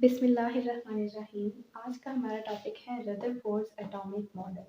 बिस्मिल्लाहिर्रहमानिर्रहीम। आज का हमारा टॉपिक है Rutherford's atomic model.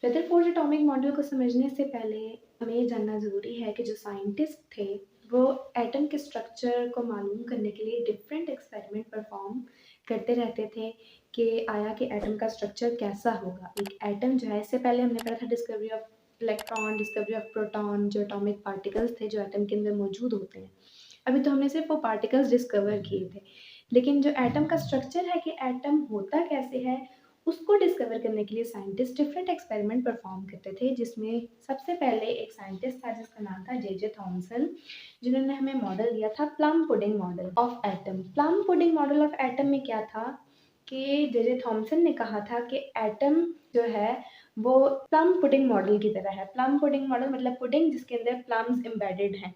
Rutherford atomic model को समझने से पहले हमें ये जानना ज़रूरी है कि जो साइंटिस्ट थे वो एटम के स्ट्रक्चर को मालूम करने के लिए डिफरेंट एक्सपेरिमेंट परफॉर्म करते रहते थे कि आया कि एटम का स्ट्रक्चर कैसा होगा। एक एटम जो है, इससे पहले हमने पढ़ा था discovery of electron, discovery of proton, जो एटॉमिक पार्टिकल्स थे जो एटम के अंदर मौजूद होते हैं। अभी तो हमने सिर्फ वो पार्टिकल्स डिस्कवर किए थे, लेकिन जो एटम का स्ट्रक्चर है कि एटम होता कैसे है, उसको डिस्कवर करने के लिए साइंटिस्ट डिफरेंट एक्सपेरिमेंट परफॉर्म करते थे, जिसमें सबसे पहले एक साइंटिस्ट था जिसका नाम था जे थॉमसन, जिन्होंने हमें मॉडल दिया था plum pudding model of atom. Plum pudding model of atom में क्या था कि जे थॉमसन ने कहा था कि एटम जो है वो प्लम पुडिंग मॉडल की तरह है। प्लम पुडिंग मॉडल मतलब पुडिंग जिसके अंदर प्लम्स एम्बेडेड हैं,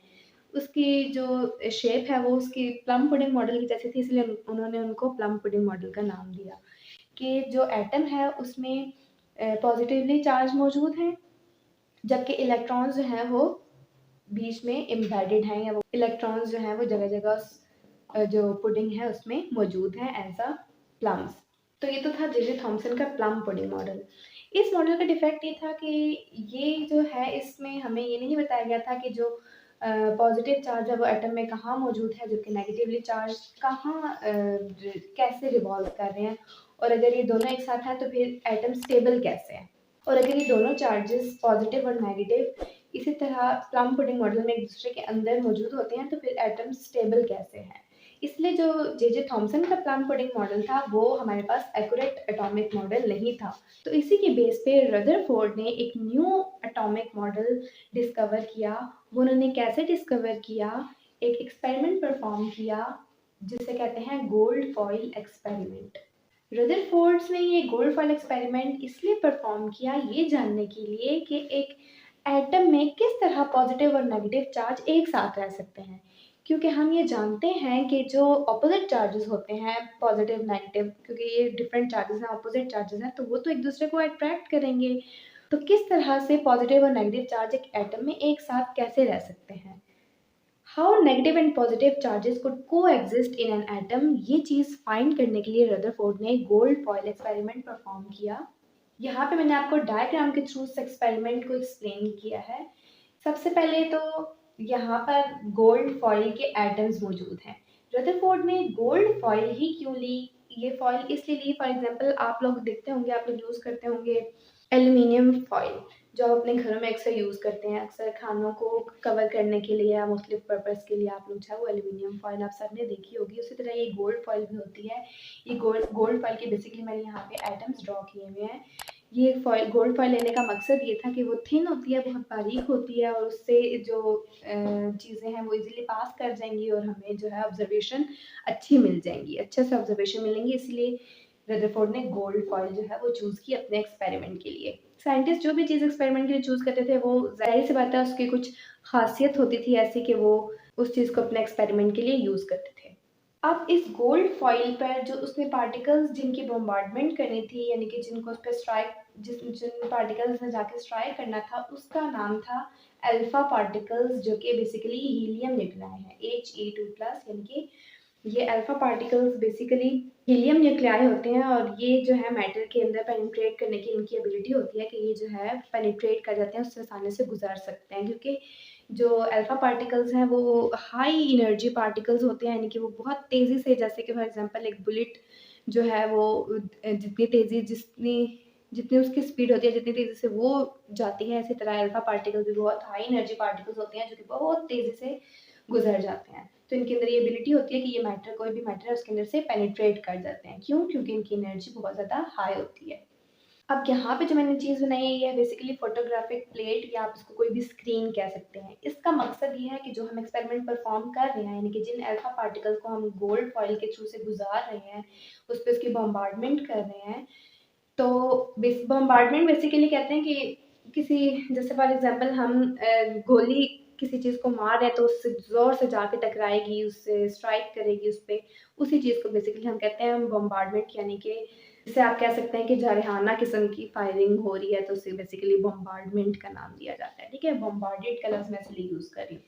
उसकी जो शेप है वो उसकी प्लम पुडिंग मॉडल की जैसी थी, इसलिए उन्होंने उनको प्लम पुडिंग मॉडल का नाम दिया। कि जो एटम है उसमें पॉजिटिवली चार्ज मौजूद हैं, जबकि इलेक्ट्रॉन्स जो हैं वो बीच में एम्बेडेड हैं, या वो इलेक्ट्रॉन्स जो हैं वो जगह जगह जो पुडिंग है उसमें मौजूद हैं एज अ प्लम्स। तो ये तो था जे थॉमसन का प्लम पुडिंग मॉडल। इस मॉडल का डिफेक्ट ये था कि ये जो है इसमें हमें ये नहीं बताया गया था कि जो पॉजिटिव चार्ज है वो एटम में कहाँ मौजूद है, जबकि नेगेटिवली चार्ज कहाँ कैसे रिवॉल्व कर रहे हैं, और अगर ये दोनों एक साथ हैं तो फिर एटम स्टेबल कैसे है, और अगर ये दोनों चार्जेस पॉजिटिव और नेगेटिव इसी तरह प्लम पुडिंग मॉडल में एक दूसरे के अंदर मौजूद होते हैं तो फिर एटम स्टेबल कैसे है। इसलिए जो जे थॉमसन का प्लम पुडिंग मॉडल था वो हमारे पास एक्यूरेट एटॉमिक मॉडल नहीं था। तो इसी के बेस पे रदरफोर्ड ने एक न्यू एटॉमिक मॉडल डिस्कवर किया। वो उन्होंने कैसे डिस्कवर किया, एक एक्सपेरिमेंट परफॉर्म किया जिसे कहते हैं गोल्ड फॉइल एक्सपेरिमेंट। रदरफोर्ड्स ने ये गोल्ड फॉइल एक्सपेरिमेंट इसलिए परफॉर्म किया ये जानने के लिए कि एक एटम में किस तरह पॉजिटिव और नेगेटिव चार्ज एक साथ रह सकते हैं, क्योंकि हम ये जानते हैं कि जो ऑपोजिट चार्जेस होते हैं पॉजिटिव नेगेटिव, क्योंकि ये डिफरेंट चार्जेस हैं, ऑपोजिट चार्जेस हैं, तो वो तो एक दूसरे को अट्रैक्ट करेंगे। तो किस तरह से पॉजिटिव और नेगेटिव चार्ज एक एटम में एक साथ कैसे रह सकते हैं, how negative and positive charges could coexist in an atom, ये चीज़ फाइंड करने के लिए रदरफोर्ड ने गोल्ड फॉइल एक्सपेरिमेंट परफॉर्म किया। यहाँ पे मैंने आपको डायग्राम के थ्रू इस एक्सपेरिमेंट को एक्सप्लेन किया है। सबसे पहले तो यहाँ पर गोल्ड फॉइल के एटम्स मौजूद हैं। रदरफोर्ड ने गोल्ड फॉइल ही क्यों ली, ये फॉइल इसलिए ली, फॉर एग्जांपल आप लोग देखते होंगे, आप लोग यूज़ करते होंगे एल्युमिनियम फॉइल, जो आप अपने घरों में अक्सर यूज़ करते हैं, अक्सर खानों को कवर करने के लिए या मुख्तलिफ पर्पज़ के लिए आप लोग जो है वो एल्युमिनियम फॉइल आप सबने देखी होगी। उसी तरह ये गोल्ड फॉइल भी होती है। ये गोल्ड फॉइल के बेसिकली मैंने यहाँ पे एटम्स ड्रॉ किए हुए हैं। ये फॉइल गोल्ड फॉइल लेने का मकसद ये था कि वो थिन होती है, बहुत बारीक होती है, और उससे जो चीज़ें हैं वो इजीली पास कर जाएंगी और हमें जो है ऑब्जर्वेशन अच्छी मिल जाएंगी, अच्छे से ऑब्जर्वेशन मिलेंगी। इसलिए रदरफोर्ड ने गोल्ड फॉइल जो है वो चूज़ की अपने एक्सपेरिमेंट के लिए। साइंटिस्ट जो भी चीज़ एक्सपेरिमेंट के लिए चूज़ करते थे वो ज़ाहिर सी बात है उसकी कुछ खासियत होती थी ऐसी कि वो उस चीज़ को अपने एक्सपेरिमेंट के लिए यूज़ करते थे। अब इस गोल्ड फॉइल पर जो उसने पार्टिकल्स जिनकी बॉम्बार्डमेंट करनी थी, यानी कि जिनको उस पर स्ट्राइक जिन पार्टिकल्स ने जाके स्ट्राइक करना था, उसका नाम था अल्फा पार्टिकल्स, जो कि बेसिकली हीलियम न्यूक्लियाई है, He2+, यानी कि ये alpha particles basically helium nuclei होते हैं, और ये जो है मैटर के अंदर पेनिट्रेट करने की इनकी एबिलिटी होती है कि ये जो है पेनिट्रेट कर जाते हैं, उससे आसानी से गुजर सकते हैं, क्योंकि जो अल्फा पार्टिकल्स हैं वो हाई एनर्जी पार्टिकल्स होते हैं, यानी कि वो बहुत तेज़ी से, जैसे कि फॉर एग्जांपल एक बुलेट जो है वो जितनी उसकी स्पीड होती है, जितनी तेज़ी से वो जाती है, इसी तरह अल्फा पार्टिकल्स भी बहुत हाई एनर्जी पार्टिकल्स होते हैं जो कि बहुत तेज़ी से गुजर जाते हैं। तो इनके अंदर ये एबिलिटी होती है कि ये मैटर, कोई भी मैटर है उसके अंदर से पेनिट्रेट कर जाते हैं। क्यों? क्योंकि इनकी एनर्जी बहुत ज़्यादा हाई होती है। अब यहाँ पे जो मैंने चीज़ बनाई है ये है बेसिकली फोटोग्राफिक प्लेट, या आप इसको कोई भी स्क्रीन कह सकते हैं। इसका मकसद ये है कि जो हम एक्सपेरिमेंट परफॉर्म कर रहे हैं, यानी कि जिन अल्फा पार्टिकल्स को हम गोल्ड फॉइल के थ्रू से गुजार रहे हैं, उस पर उसकी बॉम्बार्डमेंट कर रहे हैं, तो बॉम्बार्डमेंट बेसिकली कहते हैं कि किसी, जैसे फॉर एग्जांपल हम गोली किसी चीज़ को मार रहे हैं तो उससे ज़ोर से जाके टकराएगी, उससे स्ट्राइक करेगी उस पे, उसी चीज़ को बेसिकली हम कहते हैं बॉम्बार्डमेंट, यानी कि जिसे आप कह सकते हैं कि जारहाना किस्म की फायरिंग हो रही है तो उसे बेसिकली बॉम्बार्डमेंट का नाम दिया जाता है। ठीक है, बॉम्बार्डेड का लफ्ज़ मैं इसलिए यूज़ कर रही हूँ।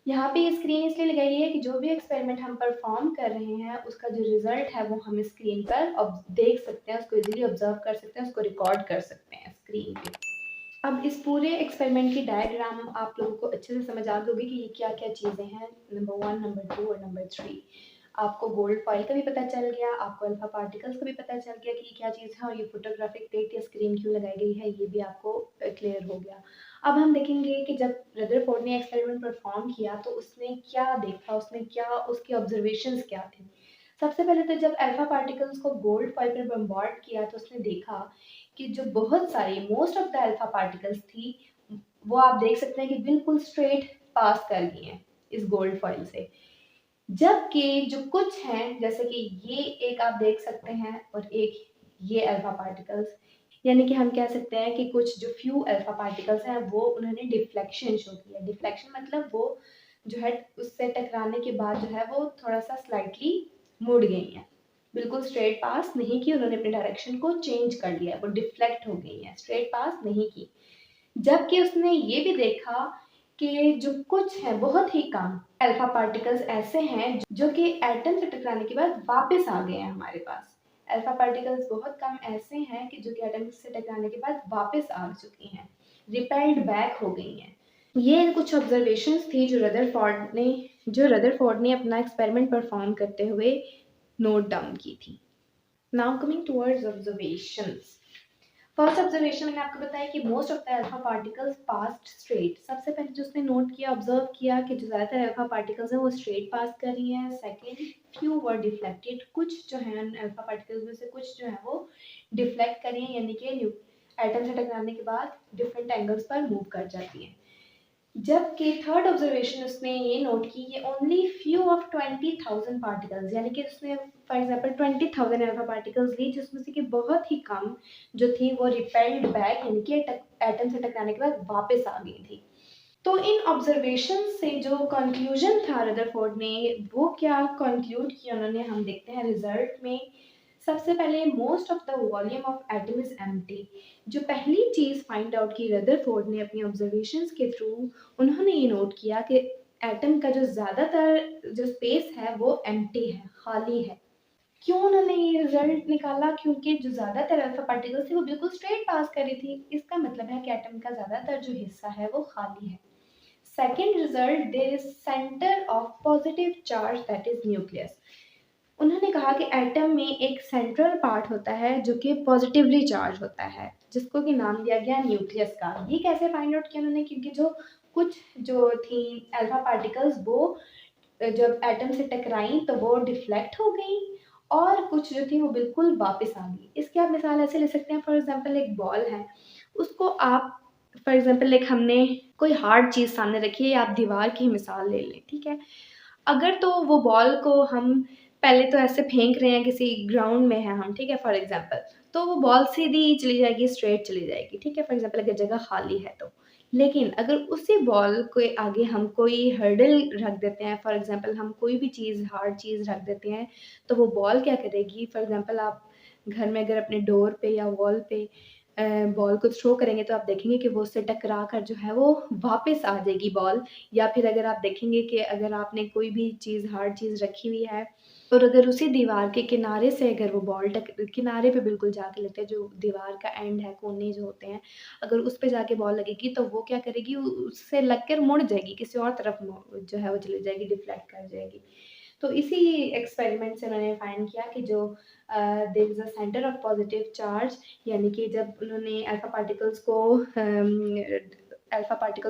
यहाँ पे ये स्क्रीन इसलिए लगाई गई है कि जो भी एक्सपेरिमेंट हम परफॉर्म कर रहे हैं उसका जो रिजल्ट है वो हम स्क्रीन पर अब देख सकते हैं, उसको इजीली ऑब्जर्व कर सकते हैं, उसको रिकॉर्ड कर सकते हैं स्क्रीन पे। अब इस पूरे एक्सपेरिमेंट की डायग्राम आप लोगों को अच्छे से समझ आ गई होगी कि ये क्या क्या चीज़ें हैं, नंबर 1, नंबर 2 और नंबर 3। आपको गोल्ड फॉइल का भी पता चल गया, आपको अल्फा पार्टिकल्स का भी पता चल गया कि ये क्या चीज़ है और ये फोटोग्राफिक प्लेट या स्क्रीन क्यों लगाई गई है, ये भी आपको क्लियर हो गया। अब हम देखेंगे कि जब रदरफोर्ड ने एक्सपेरिमेंट परफॉर्म किया तो उसने क्या देखा, उसने क्या, उसकी ऑब्जर्वेशंस क्या थी। सबसे पहले तो जब अल्फा पार्टिकल्स को गोल्ड फॉइल पर बम्बार्ड किया तो उसने देखा कि जो बहुत सारी most of the alpha particles थी वो आप देख सकते हैं कि बिल्कुल स्ट्रेट पास कर गई हैं इस गोल्ड फॉइल से। जबकि जो कुछ हैं जैसे कि ये एक आप देख सकते हैं और एक ये अल्फा पार्टिकल्स, यानी कि हम कह सकते हैं कि कुछ जो फ्यू अल्फा पार्टिकल्स हैं वो उन्होंने डिफ्लेक्शन शो किया। डिफ्लेक्शन मतलब वो जो है उससे टकराने के बाद जो है वो थोड़ा सा स्लाइटली मुड़ गई हैं, बिल्कुल स्ट्रेट पास नहीं की, उन्होंने अपने डायरेक्शन को चेंज कर लिया, वो डिफ्लेक्ट हो गई हैं, स्ट्रेट पास नहीं की। जबकि उसने ये भी देखा कि जो कुछ है बहुत ही कम अल्फा पार्टिकल्स ऐसे हैं जो कि एटम से टकराने के बाद वापस आ गए हैं हमारे पास। अल्फा पार्टिकल्स बहुत कम ऐसे हैं कि जो कि एटम से टकराने के बाद वापस आ चुकी हैं, रिपेल्ड बैक हो गई हैं। ये कुछ ऑब्जर्वेशंस थी जो रदरफोर्ड ने अपना एक्सपेरिमेंट परफॉर्म करते हुए नोट डाउन की थी। Now coming towards observations. First observation मैंने आपको बताया कि most of the alpha particles passed straight. सबसे पहले जो उसने नोट किया, ऑब्जर्व किया कि जो ज़्यादातर अल्फा पार्टिकल्स हैं वो स्ट्रेट पास कर रही हैं। सेकंड, फ्यू वर डिफ्लेक्टेड, कुछ जो है अल्फा पार्टिकल्स में से कुछ जो है वो डिफ्लेक्ट कर रही हैं, यानी कि एटम से टकराने के बाद डिफरेंट एंगल्स पर मूव कर जाती हैं। जबकि थर्ड ऑब्जर्वेशन उसने ये नोट की कि ओनली फ्यू ऑफ 20,000 पार्टिकल्स, यानी कि उसने फॉर एग्जांपल 20,000 अल्फा पार्टिकल्स ली जिसमें से कि बहुत ही कम जो थी वो रिपेल्ड बैक, यानी कि एटम से टकराने के बाद वापस आ गई थी। तो इन ऑब्जर्वेशन से जो कंक्लूजन था रदरफोर्ड ने वो क्या कंक्लूड किया उन्होंने, हम देखते हैं रिजल्ट में। सबसे पहले most of the volume of atom is empty. जो पहली चीज फाइंड आउट की रदरफोर्ड ने अपनी ऑब्जर्वेशंस के थ्रू, उन्होंने ये नोट किया कि एटम का जो ज़्यादातर जो स्पेस है वो एम्प्टी है, खाली है। क्यों उन्होंने ये रिजल्ट निकाला? क्योंकि जो ज़्यादातर अल्फा पार्टिकल्स थे वो बिल्कुल स्ट्रेट पास कर रही थी। इसका मतलब है कि एटम का ज़्यादातर जो हिस्सा है वो खाली है। Second result, there is centre of positive charge that is nucleus. उन्होंने कहा कि एटम में एक सेंट्रल पार्ट होता है जो कि पॉजिटिवली चार्ज होता है, जिसको कि नाम दिया गया न्यूक्लियस का। ये कैसे फाइंड आउट किया उन्होंने? क्योंकि जो कुछ जो थी अल्फा पार्टिकल्स वो जब एटम से टकराई तो वो डिफ्लेक्ट हो गई और कुछ जो थी वो बिल्कुल वापस आ गई। इसकी आप मिसाल ऐसे ले सकते हैं, फॉर एग्जांपल एक बॉल है, उसको आप फॉर एग्जांपल एक हमने कोई हार्ड चीज़ सामने रखी है, आप दीवार की मिसाल ले लें, ठीक है। अगर तो वो बॉल को हम पहले तो ऐसे फेंक रहे हैं, किसी ग्राउंड में है हम, ठीक है, फॉर एग्जांपल, तो वो बॉल सीधी चली जाएगी, स्ट्रेट चली जाएगी, ठीक है, फॉर एग्जांपल अगर जगह खाली है तो। लेकिन अगर उसी बॉल के आगे हम कोई हर्डल रख देते हैं, फॉर एग्जांपल हम कोई भी चीज़, हार्ड चीज़ रख देते हैं, तो वो बॉल क्या करेगी? फॉर एग्जांपल आप घर में अगर अपने डोर पे या वॉल पे बॉल को थ्रो करेंगे तो आप देखेंगे कि वो उससे टकरा कर जो है वो वापस आ जाएगी बॉल। या फिर अगर आप देखेंगे कि अगर आपने कोई भी चीज़, हार्ड चीज़ रखी हुई है और अगर उसी दीवार के किनारे से अगर वो बॉल किनारे पे बिल्कुल जाके लगता है, जो दीवार का एंड है, कोने जो होते हैं, अगर उस पे जाके बॉल लगेगी तो वो क्या करेगी? उससे लगकर मुड़ जाएगी, किसी और तरफ जो है वो चली जाएगी, डिफ्लेक्ट कर जाएगी। तो इसी एक्सपेरिमेंट से उन्होंने फाइंड किया कि जो there is a centre of positive charge, यानी कि जब उन्होंने अल्फा पार्टिकल्स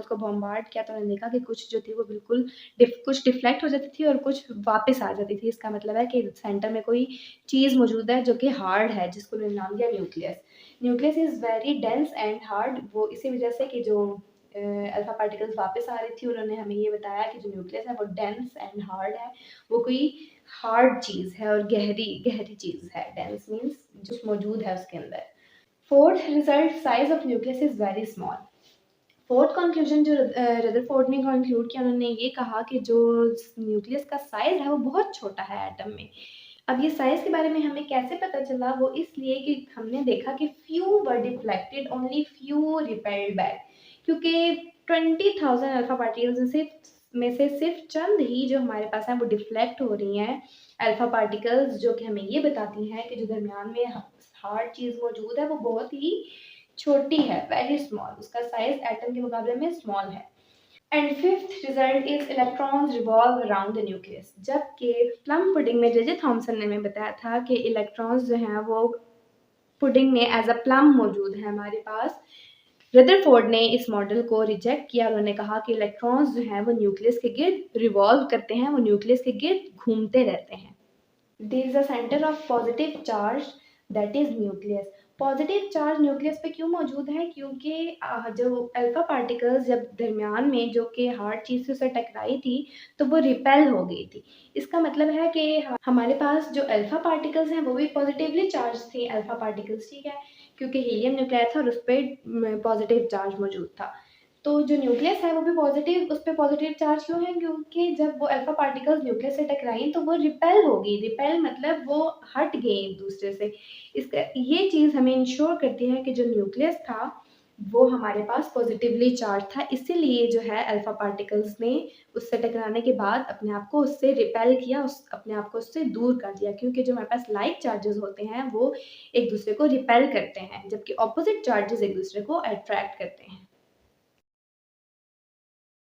को बॉम्बार्ड किया तो उन्होंने देखा कि कुछ जो थी वो बिल्कुल कुछ डिफ्लेक्ट हो जाती थी और कुछ वापस आ जाती थी। इसका मतलब है कि सेंटर में कोई चीज़ मौजूद है जो कि हार्ड है, जिसको उन्होंने नाम दिया nucleus. Nucleus is very dense and hard. वो इसी वजह से कि जो अल्फा पार्टिकल्स वापस आ रही थी, उन्होंने हमें ये बताया कि जो न्यूक्लियस है वो डेंस एंड हार्ड है। वो कोई हार्ड चीज़ है और गहरी गहरी चीज़ है। डेंस मीन्स जो मौजूद है उसके अंदर। Fourth result, size of nucleus is very small. Fourth conclusion जो रदरफोर्ड ने कंक्लूड किया, उन्होंने ये कहा कि जो न्यूक्लियस का साइज है वो बहुत छोटा है एटम में। अब ये साइज के बारे में हमें कैसे पता चला? वो इसलिए कि हमने देखा कि few were deflected, only few repelled back. क्योंकि 20,000 अल्फा पार्टिकल्स में से में से सिर्फ चंद ही जो हमारे पास हैं वो डिफ्लेक्ट हो रही हैं अल्फा पार्टिकल्स, जो कि हमें ये बताती हैं कि जो दरमियान में हार्ड चीज़ मौजूद है वो बहुत ही छोटी है, वेरी स्मॉल, उसका साइज एटम के मुकाबले में स्मॉल है। And fifth result is electrons revolve around the nucleus, जबकि प्लम पुडिंग में जे थॉमसन ने हमें बताया था कि इलेक्ट्रॉन्स जो हैं वो पुडिंग में एज अ प्लम मौजूद है हमारे पास। रदरफोर्ड ने इस मॉडल को रिजेक्ट किया, उन्होंने कहा कि इलेक्ट्रॉन्स जो हैं वो न्यूक्लियस के गिर्द रिवॉल्व करते हैं, वो न्यूक्लियस के गिर्द घूमते रहते हैं। There is a centre of positive charge that is nucleus. Positive charge nucleus पे क्यों मौजूद है? क्योंकि जो अल्फा पार्टिकल्स जब दरमियान में जो कि हार्ड चीज़ से उसे टकराई थी तो वो रिपेल हो गई थी। इसका मतलब है कि हमारे पास जो अल्फा पार्टिकल्स हैं वो भी पॉजिटिवली चार्ज थी अल्फा पार्टिकल्स, ठीक है, क्योंकि हीलियम न्यूक्लियर था और उस पर पॉजिटिव चार्ज मौजूद था। तो जो न्यूक्लियस है वो भी पॉजिटिव, उस पर पॉजिटिव चार्ज क्यों है? क्योंकि जब वो अल्फा पार्टिकल्स न्यूक्लियस से टकराई तो वो रिपेल होगी, रिपेल मतलब वो हट गई एक दूसरे से। इसका ये चीज़ हमें इंश्योर करती है कि जो न्यूक्लियस था वो हमारे पास पॉजिटिवली चार्ज था, इसीलिए जो है अल्फा पार्टिकल्स ने उससे टकराने के बाद अपने आप को उससे रिपेल किया, उस अपने आप को उससे दूर कर दिया, क्योंकि जो हमारे पास लाइक चार्जेस होते हैं वो एक दूसरे को रिपेल करते हैं, जबकि ऑपोजिट चार्जेस एक दूसरे को अट्रैक्ट करते हैं।